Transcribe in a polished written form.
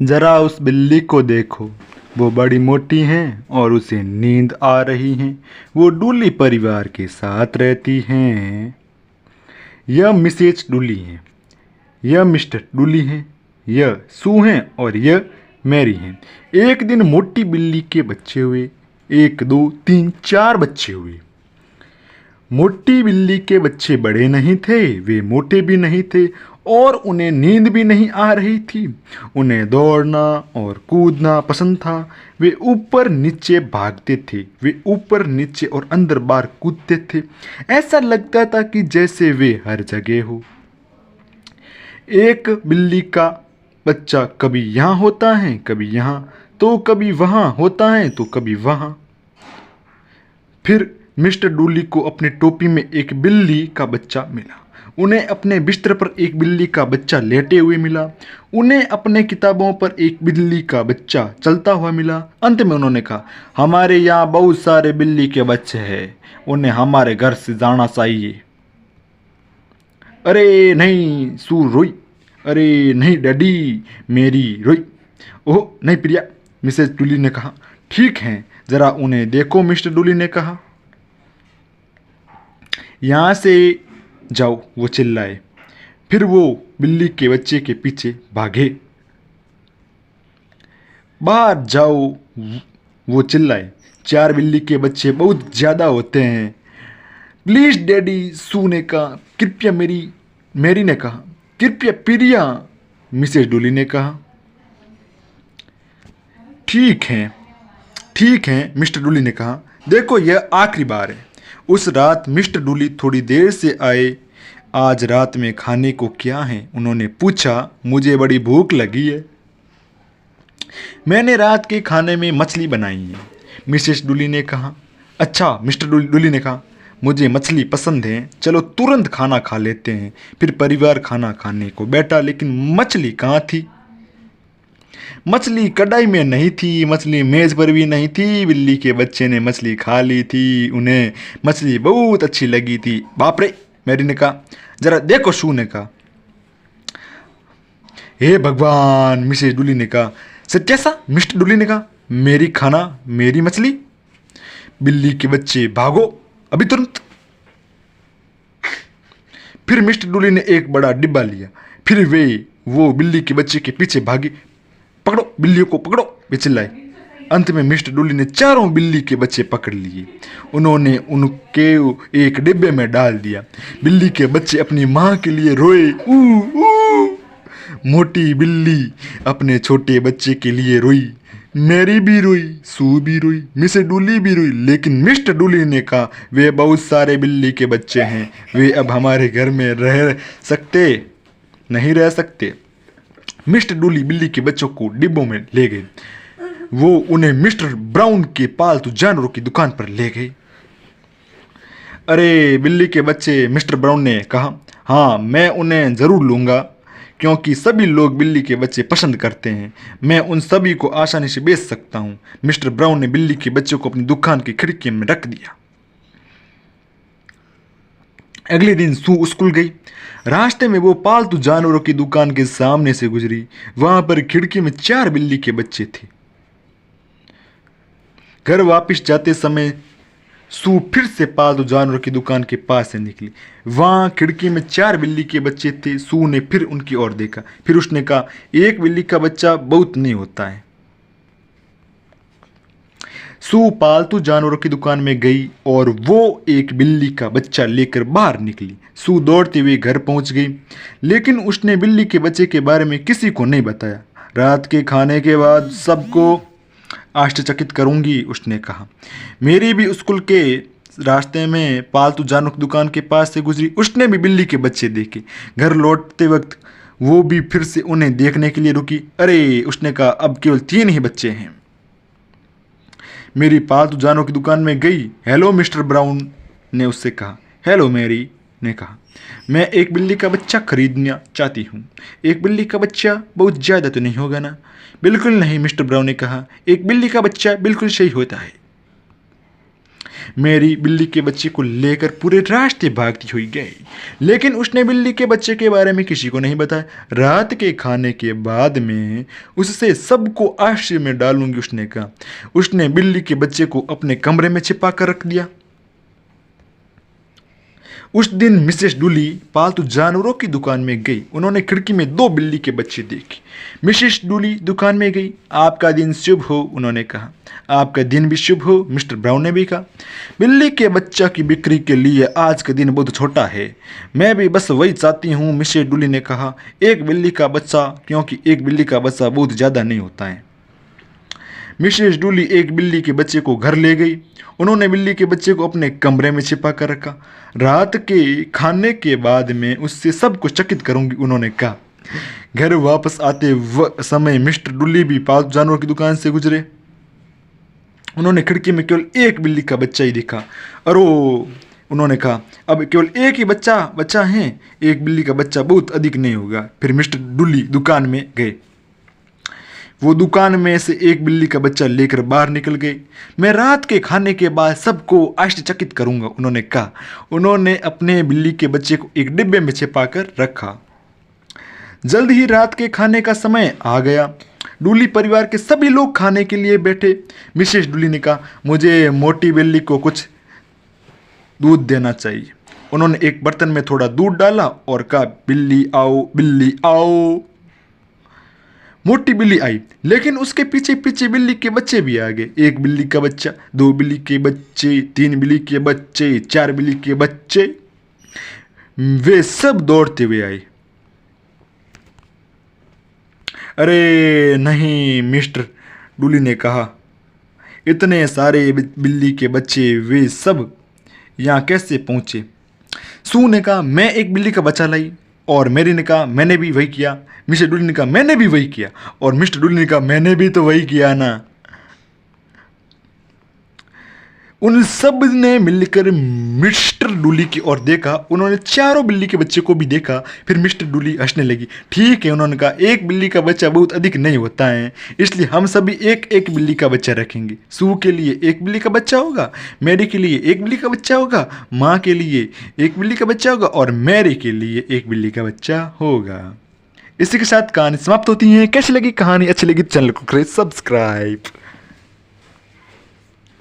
जरा उस बिल्ली को देखो, वो बड़ी मोटी हैं और उसे नींद आ रही है। वो डूली परिवार के साथ रहती हैं। यह मिसेज डूली हैं, यह मिस्टर डूली हैं, यह सू हैं और यह मैरी हैं। एक दिन मोटी बिल्ली के बच्चे हुए। 1 2 3 4 बच्चे हुए। मोटी बिल्ली के बच्चे बड़े नहीं थे, वे मोटे भी नहीं थे और उन्हें नींद भी नहीं आ रही थी। उन्हें दौड़ना और कूदना पसंद था। वे ऊपर नीचे भागते थे, वे ऊपर नीचे और अंदर बाहर कूदते थे। ऐसा लगता था कि जैसे वे हर जगह हो। एक बिल्ली का बच्चा कभी यहाँ होता है, कभी यहाँ, तो कभी वहाँ होता है, तो कभी वहाँ। फिर मिस्टर डूली को अपनी टोपी में एक बिल्ली का बच्चा मिला। उन्हें अपने बिस्तर पर एक बिल्ली का बच्चा लेटे हुए मिला। उन्हें अपने किताबों पर एक बिल्ली का बच्चा चलता हुआ मिला। अंत में उन्होंने कहा, हमारे यहाँ बहुत सारे बिल्ली के बच्चे हैं, उन्हें हमारे घर से जाना चाहिए। अरे नहीं, सू रोई। अरे नहीं डैडी, मेरी रोई। ओह नहीं प्रिया, मिसेज डूली ने कहा। ठीक है, जरा उन्हें देखो, मिस्टर डूली ने कहा। यहाँ से जाओ, वो चिल्लाए। फिर वो बिल्ली के बच्चे के पीछे भागे। बाहर जाओ, वो चिल्लाए। 4 बिल्ली के बच्चे बहुत ज़्यादा होते हैं। प्लीज डैडी, सू ने कहा। कृपया मैरी ने कहा। कृपया प्रिया, मिसेज डूली ने कहा। ठीक है, मिस्टर डूली ने कहा। देखो, यह आखिरी बार है। उस रात मिस्टर डूली थोड़ी देर से आए। आज रात में खाने को क्या है, उन्होंने पूछा। मुझे बड़ी भूख लगी है। मैंने रात के खाने में मछली बनाई है, मिसेस डूली ने कहा। अच्छा, मिस्टर डूली ने कहा, मुझे मछली पसंद है, चलो तुरंत खाना खा लेते हैं। फिर परिवार खाना खाने को बैठा, लेकिन मछली कहाँ थी? मछली कढ़ाई में नहीं थी, मछली मेज पर भी नहीं थी। बिल्ली के बच्चे ने मछली खा ली थी। उन्हें मछली बहुत अच्छी लगी थी। बाप रे, मैरी ने कहा। जरा देखो, शू ने कहा। हे भगवान, मिसेज डूली ने कहा। सत्या सा, मिस्टर डूली ने कहा। मेरी खाना, मेरी मछली। बिल्ली के बच्चे भागो, अभी तुरंत। फिर मिस्टर डूली ने एक बड़ा डिब्बा लिया। फिर वो बिल्ली के बच्चे के पीछे भागे। पकड़ो, बिल्लियों को पकड़ो, वे चिल्लाए। अंत में मिस्टर डूली ने 4 बिल्ली के बच्चे पकड़ लिए। उन्होंने उनके एक डिब्बे में डाल दिया। बिल्ली के बच्चे अपनी माँ के लिए रोए। ऊ। मोटी बिल्ली अपने छोटे बच्चे के लिए रोई। मैरी भी रोई, सू भी रोई, मिसेस डूली भी रोई। लेकिन मिस्टर डूली ने कहा, वे बहुत सारे बिल्ली के बच्चे हैं, वे अब हमारे घर में नहीं रह सकते। मिस्टर डूली बिल्ली के बच्चों को डिब्बों में ले गए। वो उन्हें मिस्टर ब्राउन के पालतू जानवरों की दुकान पर ले गए। अरे बिल्ली के बच्चे, मिस्टर ब्राउन ने कहा। हाँ, मैं उन्हें ज़रूर लूँगा, क्योंकि सभी लोग बिल्ली के बच्चे पसंद करते हैं। मैं उन सभी को आसानी से बेच सकता हूँ। मिस्टर ब्राउन ने बिल्ली के बच्चों को अपनी दुकान की खिड़की में रख दिया। अगले दिन सू स्कूल गई। रास्ते में वो पालतू जानवरों की दुकान के सामने से गुजरी। वहां पर खिड़की में 4 बिल्ली के बच्चे थे। घर वापस जाते समय सू फिर से पालतू जानवरों की दुकान के पास से निकली। वहां खिड़की में 4 बिल्ली के बच्चे थे। सू ने फिर उनकी ओर देखा। फिर उसने कहा, एक बिल्ली का बच्चा बहुत नहीं होता है। सू पालतू जानवरों की दुकान में गई और वो एक बिल्ली का बच्चा लेकर बाहर निकली। सू दौड़ते हुए घर पहुंच गई, लेकिन उसने बिल्ली के बच्चे के बारे में किसी को नहीं बताया। रात के खाने के बाद सबको आश्चर्यचकित करूंगी, उसने कहा। मेरी भी स्कूल के रास्ते में पालतू जानवरों की दुकान के पास से गुजरी। उसने भी बिल्ली के बच्चे देखे। घर लौटते वक्त वो भी फिर से उन्हें देखने के लिए रुकी। अरे, उसने कहा, अब केवल 3 ही बच्चे हैं। मेरी पालतू जानवरों की दुकान में गई। हेलो, मिस्टर ब्राउन ने उससे कहा। हेलो, मैरी ने कहा। मैं एक बिल्ली का बच्चा खरीदना चाहती हूँ। एक बिल्ली का बच्चा बहुत ज़्यादा तो नहीं होगा ना? बिल्कुल नहीं, मिस्टर ब्राउन ने कहा। एक बिल्ली का बच्चा बिल्कुल सही होता है। मेरी बिल्ली के बच्चे को लेकर पूरे रास्ते भागती हुई गई, लेकिन उसने बिल्ली के बच्चे के बारे में किसी को नहीं बताया। रात के खाने के बाद में उससे सबको आश्चर्य में डालूंगी, उसने कहा। उसने बिल्ली के बच्चे को अपने कमरे में छिपा कर रख दिया। उस दिन मिसेस डुली पालतू जानवरों की दुकान में गई। उन्होंने खिड़की में 2 बिल्ली के बच्चे देखे। मिसेस डुली दुकान में गई। आपका दिन शुभ हो, उन्होंने कहा। आपका दिन भी शुभ हो, मिस्टर ब्राउन ने भी कहा। बिल्ली के बच्चा की बिक्री के लिए आज का दिन बहुत छोटा है। मैं भी बस वही चाहती हूँ, मिसेस डुली ने कहा। एक बिल्ली का बच्चा, क्योंकि एक बिल्ली का बच्चा बहुत ज़्यादा नहीं होता है। मिसेस डुली एक बिल्ली के बच्चे को घर ले गई। उन्होंने बिल्ली के बच्चे को अपने कमरे में छिपा कर रखा। रात के खाने के बाद में उससे सबको चकित करूंगी, उन्होंने कहा। घर वापस आते समय मिस्टर डुली भी पालतू जानवरों की दुकान से गुजरे। उन्होंने खिड़की में केवल एक बिल्ली का बच्चा ही देखा। अरो, उन्होंने कहा, अब केवल एक ही बच्चा है, एक बिल्ली का बच्चा बहुत अधिक नहीं होगा। फिर मिस्टर डुली दुकान में गए। वो दुकान में से एक बिल्ली का बच्चा लेकर बाहर निकल गए। मैं रात के खाने के बाद सबको आश्चर्यचकित करूंगा, उन्होंने कहा। उन्होंने अपने बिल्ली के बच्चे को एक डिब्बे में छिपा कर रखा। जल्द ही रात के खाने का समय आ गया। डुली परिवार के सभी लोग खाने के लिए बैठे। मिसेस डुली ने कहा, मुझे मोटी बिल्ली को कुछ दूध देना चाहिए। उन्होंने एक बर्तन में थोड़ा दूध डाला और कहा, बिल्ली आओ, बिल्ली आओ। मोटी बिल्ली आई, लेकिन उसके पीछे पीछे बिल्ली के बच्चे भी आ गए। एक बिल्ली का बच्चा, 2 बिल्ली के बच्चे, 3 बिल्ली के बच्चे, 4 बिल्ली के बच्चे, वे सब दौड़ते हुए आए। अरे नहीं, मिस्टर डुली ने कहा, इतने सारे बिल्ली के बच्चे, वे सब यहाँ कैसे पहुँचे? सू ने कहा, मैं एक बिल्ली का बच्चा लाई। और मेरी ने कहा, मैंने भी वही किया। मिस्टर डुली ने कहा, मैंने भी वही किया। और मिस्टर डुली ने कहा, मैंने भी तो वही किया ना। उन सब ने मिलकर मिस्टर डुली की ओर देखा। उन्होंने चारों बिल्ली के बच्चे को भी देखा। फिर मिस्टर डुली हंसने लगी। ठीक है, उन्होंने कहा, एक बिल्ली का बच्चा बहुत अधिक नहीं होता है, इसलिए हम सभी एक एक बिल्ली का बच्चा रखेंगे। सू के लिए एक बिल्ली का बच्चा होगा, मेरी के लिए एक बिल्ली का बच्चा होगा, माँ के लिए एक बिल्ली का बच्चा होगा और मैरी के लिए एक बिल्ली का बच्चा होगा। इसी के साथ कहानी समाप्त होती है। कैसी लगी कहानी? अच्छी लगी तो चैनल को करें सब्सक्राइब।